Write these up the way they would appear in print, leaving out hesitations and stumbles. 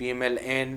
PMLN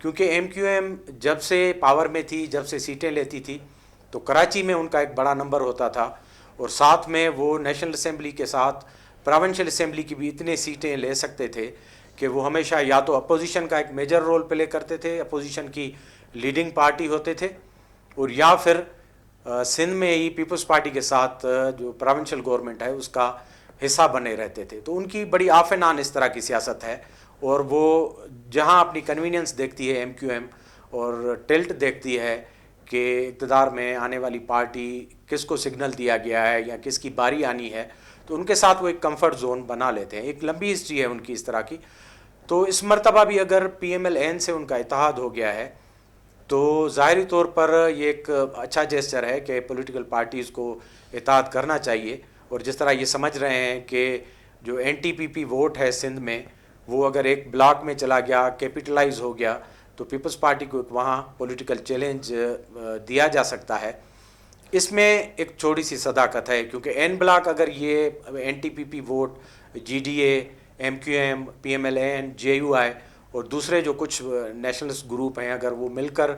کیونکہ M Q M جب سے پاور میں تھی، جب سے سیٹیں لیتی تھی، تو کراچی میں ان کا ایک بڑا نمبر ہوتا تھا، اور ساتھ میں وہ نیشنل اسمبلی کے ساتھ پروونشل اسمبلی کی بھی اتنے سیٹیں لے سکتے تھے کہ وہ ہمیشہ یا تو اپوزیشن کا ایک میجر رول پلے کرتے تھے، اپوزیشن کی لیڈنگ پارٹی ہوتے تھے، اور یا پھر سندھ میں ہی پیپلز پارٹی کے ساتھ جو پروونشل گورنمنٹ ہے اس کا حصہ بنے رہتے تھے. تو ان کی بڑی آف اینڈ آن اس طرح کی سیاست ہے، اور وہ جہاں اپنی کنوینئنس دیکھتی ہے ایم کیو ایم، اور ٹلٹ دیکھتی ہے کہ اقتدار میں آنے والی پارٹی کس کو سگنل دیا گیا ہے یا کس کی باری آنی ہے، تو ان کے ساتھ وہ ایک کمفرٹ زون بنا لیتے ہیں. ایک لمبی ہسٹری ہے ان کی اس طرح کی. تو اس مرتبہ بھی اگر پی ایم ایل این سے ان کا اتحاد ہو گیا ہے تو ظاہری طور پر یہ ایک اچھا جیسچر ہے کہ پولیٹیکل پارٹیز کو اتحاد کرنا چاہیے. اور جس طرح یہ سمجھ رہے ہیں کہ جو N T P P vote ہے سندھ میں، وہ اگر ایک بلاک میں چلا گیا، کیپٹلائز ہو گیا، تو پیپلز پارٹی کو ایک وہاں پولیٹیکل چیلنج دیا جا سکتا ہے. اس میں ایک چھوٹی سی صداقت ہے، کیونکہ این بلاک اگر یہ N T P P vote G D A, M Q M, P M L N, J U I اور دوسرے جو کچھ نیشنلسٹ گروپ ہیں، اگر وہ مل کر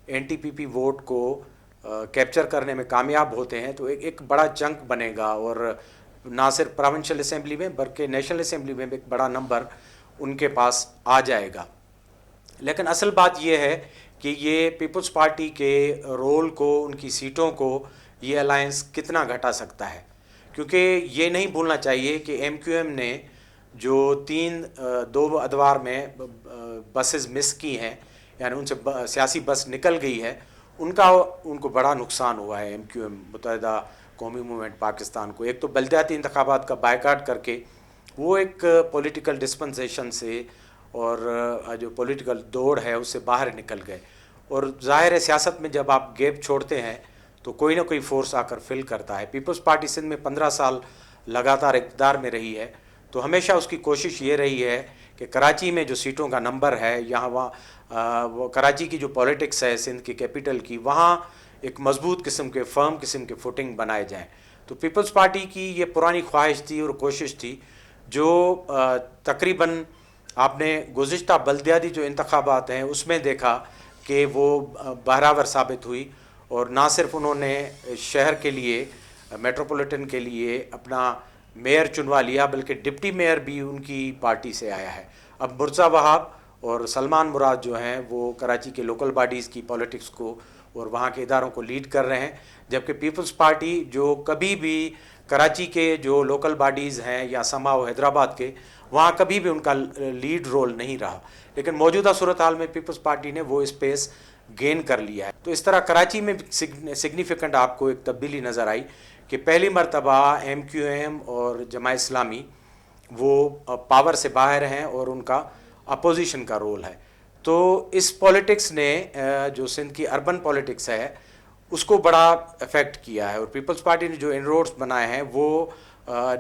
N T P P vote کو کیپچر کرنے میں کامیاب ہوتے ہیں تو ایک بڑا چنک بنے گا، اور نہ صرف پروونشل اسمبلی میں بلکہ نیشنل اسمبلی میں بھی ایک بڑا نمبر ان کے پاس آ جائے گا. لیکن اصل بات یہ ہے کہ یہ پیپلز پارٹی کے رول کو، ان کی سیٹوں کو یہ الائنس کتنا گھٹا سکتا ہے. کیونکہ یہ نہیں بھولنا چاہیے کہ ایم کیو ایم نے جو دو ادوار میں بسز مس کی ہیں، یعنی ان سے سیاسی بس نکل گئی ہے، ان کو بڑا نقصان ہوا ہے ایم کیو ایم متحدہ قومی موومنٹ پاکستان کو. ایک تو بلدیاتی انتخابات کا بائیکاٹ کر کے وہ ایک پولیٹیکل ڈسپنسیشن سے اور جو پولیٹیکل دوڑ ہے اس سے باہر نکل گئے. اور ظاہر ہے سیاست میں جب آپ گیپ چھوڑتے ہیں تو کوئی نہ کوئی فورس آ کر فل کرتا ہے. پیپلز پارٹی سندھ میں 15 سال لگاتار اقتدار میں رہی ہے، تو ہمیشہ اس کی کوشش یہ رہی ہے کہ کراچی میں جو سیٹوں کا نمبر ہے، یہاں وہ کراچی کی جو پولیٹکس ہے سندھ کی کیپٹل کی، وہاں ایک مضبوط قسم کے، فرم قسم کے فوٹنگ بنائے جائیں. تو پیپلز پارٹی کی یہ پرانی خواہش تھی اور کوشش تھی، جو تقریباً آپ نے گزشتہ بلدیاتی جو انتخابات ہیں اس میں دیکھا کہ وہ بہراور ثابت ہوئی. اور نہ صرف انہوں نے شہر کے لیے، میٹروپولیٹن کے لیے اپنا میئر چنوا لیا، بلکہ ڈپٹی میئر بھی ان کی پارٹی سے آیا ہے. اب مرزا وہاب اور سلمان مراد جو ہیں وہ کراچی کے لوکل باڈیز کی پولیٹکس کو اور وہاں کے اداروں کو لیڈ کر رہے ہیں، جبکہ پیپلز پارٹی جو کبھی بھی کراچی کے جو لوکل باڈیز ہیں یا سماؤ حیدرآباد کے، وہاں کبھی بھی ان کا لیڈ رول نہیں رہا. لیکن موجودہ صورتحال میں پیپلز پارٹی نے وہ اسپیس گین کر لیا ہے. تو اس طرح کراچی میں سگنیفیکنٹ آپ کو ایک تبدیلی نظر آئی کہ پہلی مرتبہ ایم کیو ایم اور جماعت اسلامی وہ پاور سے باہر ہیں اور ان کا اپوزیشن کا رول ہے. تو اس پولیٹکس نے جو سندھ کی اربن پولیٹکس ہے اس کو بڑا افیکٹ کیا ہے. اور پیپلز پارٹی نے جو انروڈز بنائے ہیں وہ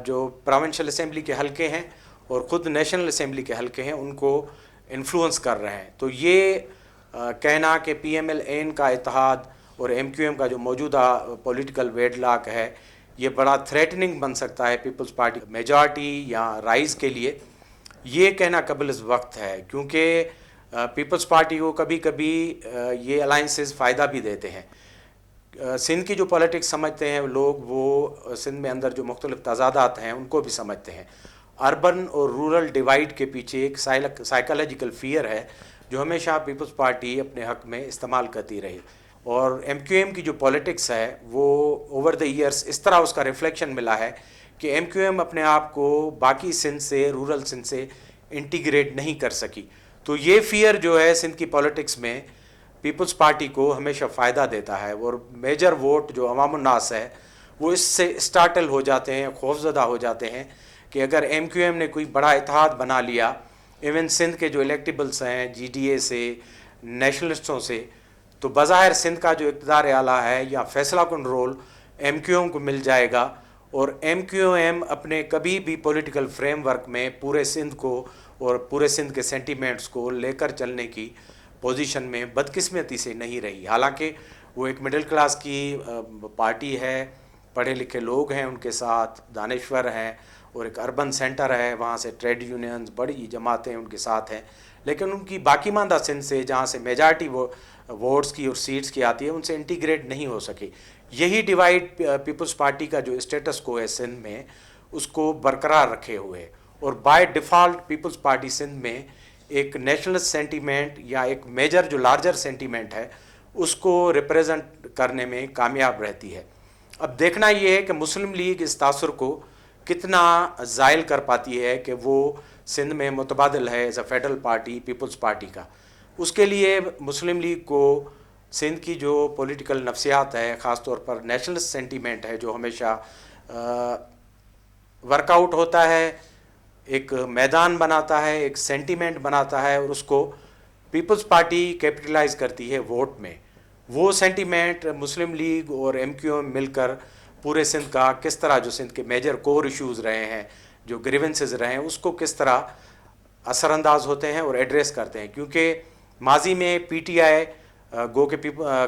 جو پروونشل اسمبلی کے حلقے ہیں اور خود نیشنل اسمبلی کے حلقے ہیں ان کو انفلوئنس کر رہے ہیں. تو یہ کہنا کہ پی ایم ایل این کا اتحاد اور ایم کیو ایم کا جو موجودہ پولیٹیکل ویڈ لاک ہے یہ بڑا تھریٹننگ بن سکتا ہے پیپلز پارٹی میجارٹی یا رائز کے لیے، یہ کہنا قبل از وقت ہے. کیونکہ پیپلز پارٹی کو کبھی کبھی یہ الائنسز فائدہ بھی دیتے ہیں. سندھ کی جو پولیٹکس سمجھتے ہیں لوگ، وہ سندھ میں اندر جو مختلف تضادات ہیں ان کو بھی سمجھتے ہیں. اربن اور رورل ڈیوائیڈ کے پیچھے ایک سائیکالوجیکل فیئر ہے جو ہمیشہ پیپلز پارٹی اپنے حق میں استعمال کرتی رہی. اور ایم کیو ایم کی جو پولیٹکس ہے وہ اوور دی ایئرس اس طرح اس کا ریفلیکشن ملا ہے کہ ایم کیو ایم اپنے آپ کو باقی سندھ سے، رورل سندھ سے انٹیگریٹ نہیں کر سکی. تو یہ فیئر جو ہے سندھ کی پولیٹکس میں پیپلز پارٹی کو ہمیشہ فائدہ دیتا ہے، اور میجر ووٹ جو عوام الناس ہے وہ اس سے اسٹارٹل ہو جاتے ہیں، خوفزدہ ہو جاتے ہیں کہ اگر ایم کیو ایم نے کوئی بڑا اتحاد بنا لیا ایون سندھ کے جو الیکٹیبلس ہیں جی ڈی اے سے، نیشنلسٹوں سے، تو بظاہر سندھ کا جو اقتدار اعلیٰ ہے یا فیصلہ کن رول ایم کیو ایم کو مل جائے گا. اور ایم کیو ایم اپنے کبھی بھی پولیٹیکل فریم ورک میں پورے سندھ کو اور پورے سندھ کے سینٹیمنٹس کو لے کر چلنے کی پوزیشن میں بدقسمتی سے نہیں رہی. حالانکہ وہ ایک مڈل کلاس کی پارٹی ہے، پڑھے لکھے لوگ ہیں ان کے ساتھ، دانشور ہیں، اور ایک اربن سینٹر ہے، وہاں سے ٹریڈ یونینز بڑی جماعتیں ان کے ساتھ ہیں، لیکن ان کی باقی ماندہ سندھ سے جہاں سے میجارٹی ووٹس کی اور سیٹس کی آتی ہے ان سے انٹیگریٹ نہیں ہو سکے. یہی ڈیوائڈ پیپلز پارٹی کا جو اسٹیٹس کو ہے سندھ میں اس کو برقرار رکھے ہوئے، اور by default Peoples Party Sindh میں ایک نیشنلسٹ سینٹیمنٹ یا ایک میجر جو لارجر سینٹیمنٹ ہے اس کو ریپریزنٹ کرنے میں کامیاب رہتی ہے. اب دیکھنا یہ ہے کہ مسلم لیگ اس تاثر کو کتنا زائل کر پاتی ہے کہ وہ سندھ میں متبادل ہے as a federal party Peoples Party کا. اس کے لیے مسلم لیگ کو سندھ کی جو پولیٹیکل نفسیات ہے، خاص طور پر نیشنلسٹ سینٹیمنٹ ہے جو ہمیشہ ورک آؤٹ ہوتا ہے، ایک میدان بناتا ہے، ایک سینٹیمنٹ بناتا ہے، اور اس کو پیپلز پارٹی کیپٹلائز کرتی ہے ووٹ میں. وہ سینٹیمنٹ مسلم لیگ اور ایم کیو ایم مل کر پورے سندھ کا کس طرح جو سندھ کے میجر کور ایشوز رہے ہیں، جو گریونسز رہے ہیں، اس کو کس طرح اثر انداز ہوتے ہیں اور ایڈریس کرتے ہیں. کیونکہ ماضی میں پی ٹی آئی گو کہ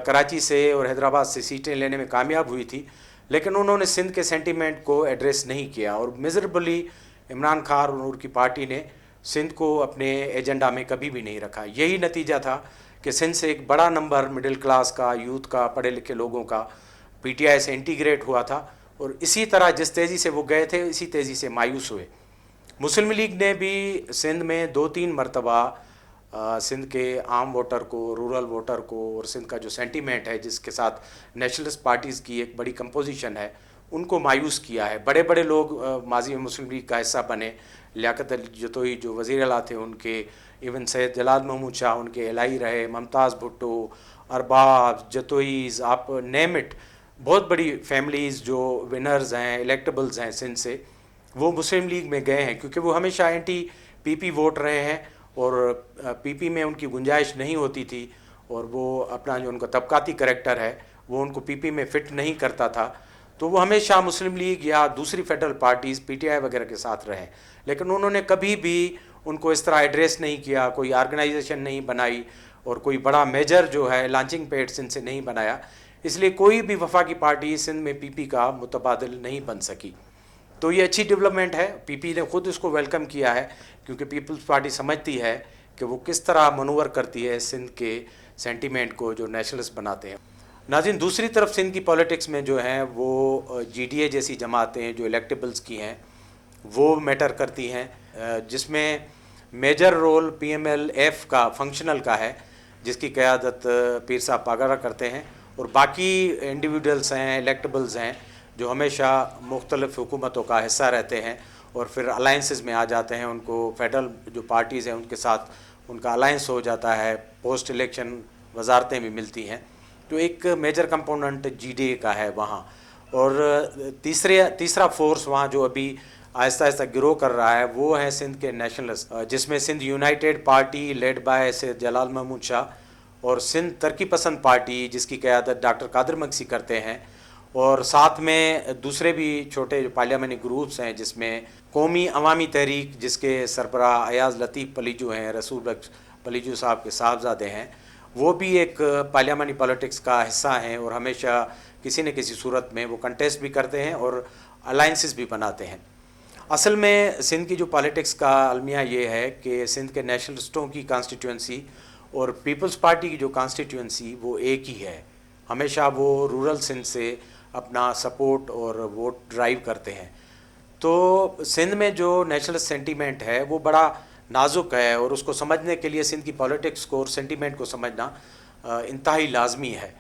کراچی سے اور حیدرآباد سے سیٹیں لینے میں کامیاب ہوئی تھی، لیکن انہوں نے سندھ کے سینٹیمنٹ کو ایڈریس نہیں کیا، اور میزربلی عمران خان اور ان کی پارٹی نے سندھ کو اپنے ایجنڈا میں کبھی بھی نہیں رکھا. یہی نتیجہ تھا کہ سندھ سے ایک بڑا نمبر مڈل کلاس کا، یوتھ کا، پڑھے لکھے لوگوں کا پی ٹی آئی سے انٹیگریٹ ہوا تھا، اور اسی طرح جس تیزی سے وہ گئے تھے اسی تیزی سے مایوس ہوئے. مسلم لیگ نے بھی سندھ میں 2-3 مرتبہ سندھ کے عام ووٹر کو، رورل ووٹر کو، اور سندھ کا جو سینٹیمنٹ ہے جس کے ساتھ نیشنلسٹ پارٹیز کی ایک بڑی کمپوزیشن ہے ان کو مایوس کیا ہے. بڑے بڑے لوگ ماضی میں مسلم لیگ کا حصہ بنے، لیاقت علی جتوئی جو وزیر اعلیٰ تھے ان کے، ایون سید جلال محمود شاہ ان کے الہی رہے، ممتاز بھٹو، ارباب، جتوئیز، آپ نیم اٹ، بہت بڑی فیملیز جو ونرز ہیں، الیکٹیبلز ہیں سندھ سے، وہ مسلم لیگ میں گئے ہیں کیونکہ وہ ہمیشہ اینٹی پی پی ووٹ رہے ہیں، اور پی پی میں ان کی گنجائش نہیں ہوتی تھی، اور وہ اپنا جو ان کا طبقاتی کریکٹر ہے وہ ان کو پی پی میں فٹ نہیں کرتا تھا، تو وہ ہمیشہ مسلم لیگ یا دوسری federal parties P T I وغیرہ کے ساتھ رہے. لیکن انہوں نے کبھی بھی ان کو اس طرح ایڈریس نہیں کیا، کوئی آرگنائزیشن نہیں بنائی، اور کوئی بڑا میجر جو ہے لانچنگ پیڈ سندھ سے نہیں بنایا. اس لیے کوئی بھی وفاقی پارٹی سندھ میں پی پی کا متبادل نہیں بن سکی. تو یہ اچھی ڈیولپمنٹ ہے، پی پی نے خود اس کو ویلکم کیا ہے، کیونکہ پیپلز پارٹی سمجھتی ہے کہ وہ کس طرح منور کرتی ہے سندھ کے سینٹیمنٹ کو جو نیشنلسٹ بناتے ہیں. ناظرین، دوسری طرف سندھ کی پولیٹکس میں جو ہیں وہ جی ڈی اے جیسی جماعتیں جو الیکٹیبلز کی ہیں وہ میٹر کرتی ہیں، جس میں major role P M L F کا فنکشنل کا ہے، جس کی قیادت پیر صاحب پاگارا کرتے ہیں، اور باقی انڈیویڈولز ہیں، الیکٹیبلز ہیں جو ہمیشہ مختلف حکومتوں کا حصہ رہتے ہیں اور پھر الائنسز میں آ جاتے ہیں. ان کو فیڈرل جو پارٹیز ہیں ان کے ساتھ ان کا الائنس ہو جاتا ہے، پوسٹ الیکشن وزارتیں بھی ملتی ہیں. تو ایک major component G D A کا ہے وہاں. اور تیسرا فورس وہاں جو ابھی آہستہ آہستہ گرو کر رہا ہے وہ ہے سندھ کے نیشنلسٹ، جس میں Sindh united party led by Syed Jalal Mahmood Shah, اور سندھ ترقی پسند پارٹی جس کی قیادت ڈاکٹر قادر مکسی کرتے ہیں، اور ساتھ میں دوسرے بھی چھوٹے جو پارلیمانی گروپس ہیں جس میں قومی عوامی تحریک جس کے سربراہ ایاز لطیف پلیجو ہیں، رسول بخش پلیجو صاحب کے صاحبزادے ہیں، وہ بھی ایک پارلیمانی پالیٹکس کا حصہ ہیں، اور ہمیشہ کسی نہ کسی صورت میں وہ کنٹیسٹ بھی کرتے ہیں اور الائنسز بھی بناتے ہیں. اصل میں سندھ کی جو پالیٹکس کا المیہ یہ ہے کہ سندھ کے نیشنلسٹوں کی کانسٹیٹیوئنسی اور پیپلز پارٹی کی جو کانسٹیٹیوئنسی وہ ایک ہی ہے. ہمیشہ وہ رورل سندھ سے اپنا سپورٹ اور ووٹ ڈرائیو کرتے ہیں. تو سندھ میں جو نیشنل سینٹیمنٹ ہے وہ بڑا نازک ہے، اور اس کو سمجھنے کے لیے سندھ کی پالیٹکس کو اور سینٹیمنٹ کو سمجھنا انتہائی لازمی ہے.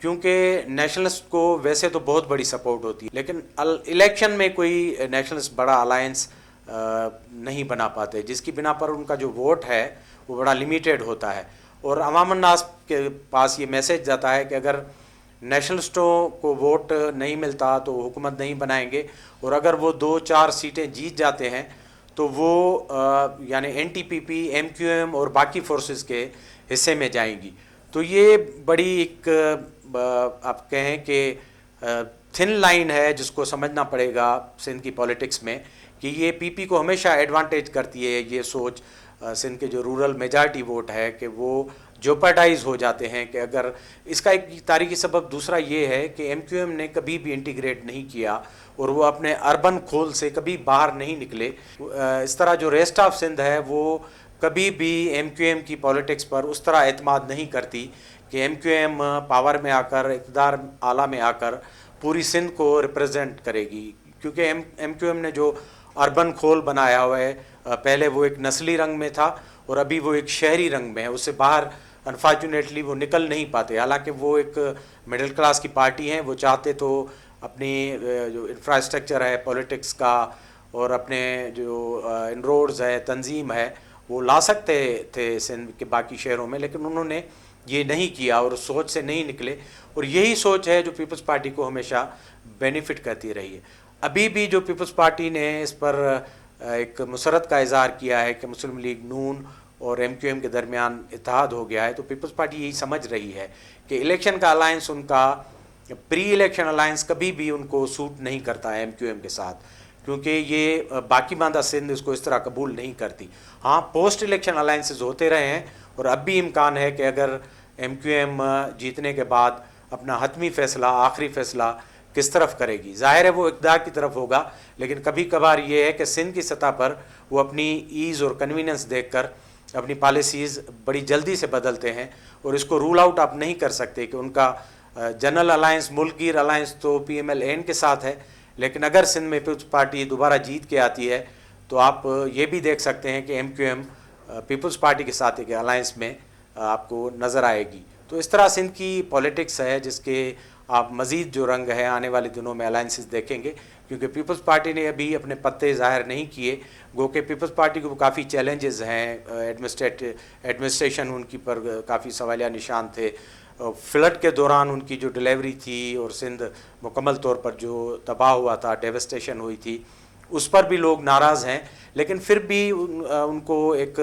کیونکہ نیشنلسٹ کو ویسے تو بہت بڑی سپورٹ ہوتی ہے، لیکن الیکشن میں کوئی نیشنلسٹ بڑا الائنس نہیں بنا پاتے، جس کی بنا پر ان کا جو ووٹ ہے وہ بڑا لیمیٹیڈ ہوتا ہے. اور عوام الناس کے پاس یہ میسیج جاتا ہے کہ اگر نیشنلسٹوں کو ووٹ نہیں ملتا تو وہ حکومت نہیں بنائیں گے، اور اگر وہ 2-4 سیٹیں جیت جاتے ہیں تو وہ یعنی این ٹی پی پی، ایم کیو ایم اور باقی فورسز کے حصے میں جائیں گی. تو یہ بڑی ایک آپ کہیں کہ تھن لائن ہے جس کو سمجھنا پڑے گا سندھ کی پولیٹکس میں، کہ یہ پی پی کو ہمیشہ ایڈوانٹیج کرتی ہے یہ سوچ سندھ کے جو رورل میجارٹی ووٹ ہے کہ وہ جوپرڈائز ہو جاتے ہیں کہ اگر اس کا ایک تاریخی سبب دوسرا یہ ہے کہ ایم کیو ایم نے کبھی بھی انٹیگریٹ نہیں کیا اور وہ اپنے اربن کھول سے کبھی باہر نہیں نکلے. اس طرح جو ریسٹ آف سندھ ہے وہ کبھی بھی ایم کیو ایم کی پولیٹکس پر اس طرح اعتماد نہیں کرتی کہ ایم کیو ایم پاور میں آ کر اقتدار اعلیٰ میں آ کر پوری سندھ کو ریپرزینٹ کرے گی. کیونکہ ایم کیو ایم نے جو اربن کھول بنایا ہوا ہے پہلے وہ ایک نسلی رنگ میں تھا اور ابھی وہ ایک شہری رنگ میں ہے. اس سے باہر انفارچونیٹلی وہ نکل نہیں پاتے. حالانکہ وہ ایک مڈل کلاس کی پارٹی ہیں, وہ چاہتے تو اپنی جو انفراسٹرکچر ہے پولیٹکس کا اور اپنے جو ان روڈز ہے تنظیم ہے وہ لا سکتے تھے سندھ کے باقی شہروں میں, لیکن انہوں نے یہ نہیں کیا اور سوچ سے نہیں نکلے. اور یہی سوچ ہے جو پیپلز پارٹی کو ہمیشہ بینیفٹ کرتی رہی ہے. ابھی بھی جو پیپلز پارٹی نے اس پر ایک مسرت کا اظہار کیا ہے کہ مسلم لیگ نون اور ایم کیو ایم کے درمیان اتحاد ہو گیا ہے, تو پیپلز پارٹی یہی سمجھ رہی ہے کہ الیکشن کا الائنس ان کا پری الیکشن الائنس کبھی بھی ان کو سوٹ نہیں کرتا ہے ایم کیو ایم کے ساتھ, کیونکہ یہ باقی ماندہ سندھ اس کو اس طرح قبول نہیں کرتی. ہاں پوسٹ الیکشن الائنسز ہوتے رہے ہیں اور اب بھی امکان ہے کہ اگر ایم کیو ایم جیتنے کے بعد اپنا حتمی فیصلہ آخری فیصلہ کس طرف کرے گی, ظاہر ہے وہ اقتدار کی طرف ہوگا, لیکن کبھی کبھار یہ ہے کہ سندھ کی سطح پر وہ اپنی ایز اور کنویننس دیکھ کر اپنی پالیسیز بڑی جلدی سے بدلتے ہیں اور اس کو رول آؤٹ آپ نہیں کر سکتے کہ ان کا جنرل الائنس ملک گیر الائنس تو پی ایم ایل این کے ساتھ ہے, لیکن اگر سندھ میں پیپلز پارٹی دوبارہ جیت کے آتی ہے تو آپ یہ بھی دیکھ سکتے ہیں کہ M Q M Peoples Party کے ساتھ ایک الائنس میں آپ کو نظر آئے گی. تو اس طرح سندھ کی پولیٹکس ہے جس کے آپ مزید جو رنگ ہے آنے والے دنوں میں الائنسز دیکھیں گے, کیونکہ پیپلز پارٹی نے ابھی اپنے پتے ظاہر نہیں کیے. گو کہ پیپلز پارٹی کو کافی چیلنجز ہیں, ایڈمنسٹریشن ان کی پر کافی سوالیہ نشان تھے. فلڈ کے دوران ان کی جو ڈیلیوری تھی اور سندھ مکمل طور پر جو تباہ ہوا تھا, ڈیوسٹیشن ہوئی تھی, اس پر بھی لوگ ناراض ہیں. لیکن پھر بھی ان کو ایک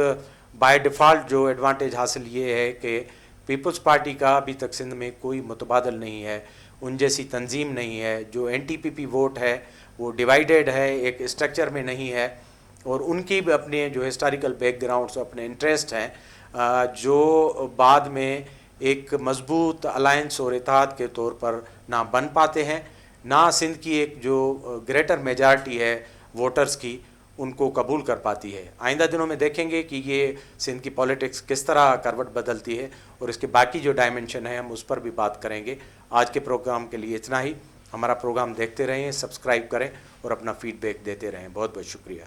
بائی ڈیفالٹ جو ایڈوانٹیج حاصل یہ ہے کہ پیپلز پارٹی کا ابھی تک سندھ میں کوئی متبادل نہیں ہے, ان جیسی تنظیم نہیں ہے. جو N T P P vote ہے وہ ڈیوائیڈیڈ ہے, ایک اسٹرکچر میں نہیں ہے, اور ان کی بھی اپنے جو ہسٹوریکل بیک گراؤنڈس اپنے انٹرسٹ ہیں جو بعد میں ایک مضبوط الائنس اور اتحاد کے طور پر نہ بن پاتے ہیں, نہ سندھ کی ایک جو گریٹر میجارٹی ہے ووٹرز کی ان کو قبول کر پاتی ہے. آئندہ دنوں میں دیکھیں گے کہ یہ سندھ کی پولیٹکس کس طرح کروٹ بدلتی ہے اور اس کے باقی جو ڈائمنشن ہیں ہم اس پر بھی بات کریں گے. آج کے پروگرام کے لیے اتنا ہی. ہمارا پروگرام دیکھتے رہیں, سبسکرائب کریں اور اپنا فیڈ بیک دیتے رہیں. بہت بہت شکریہ.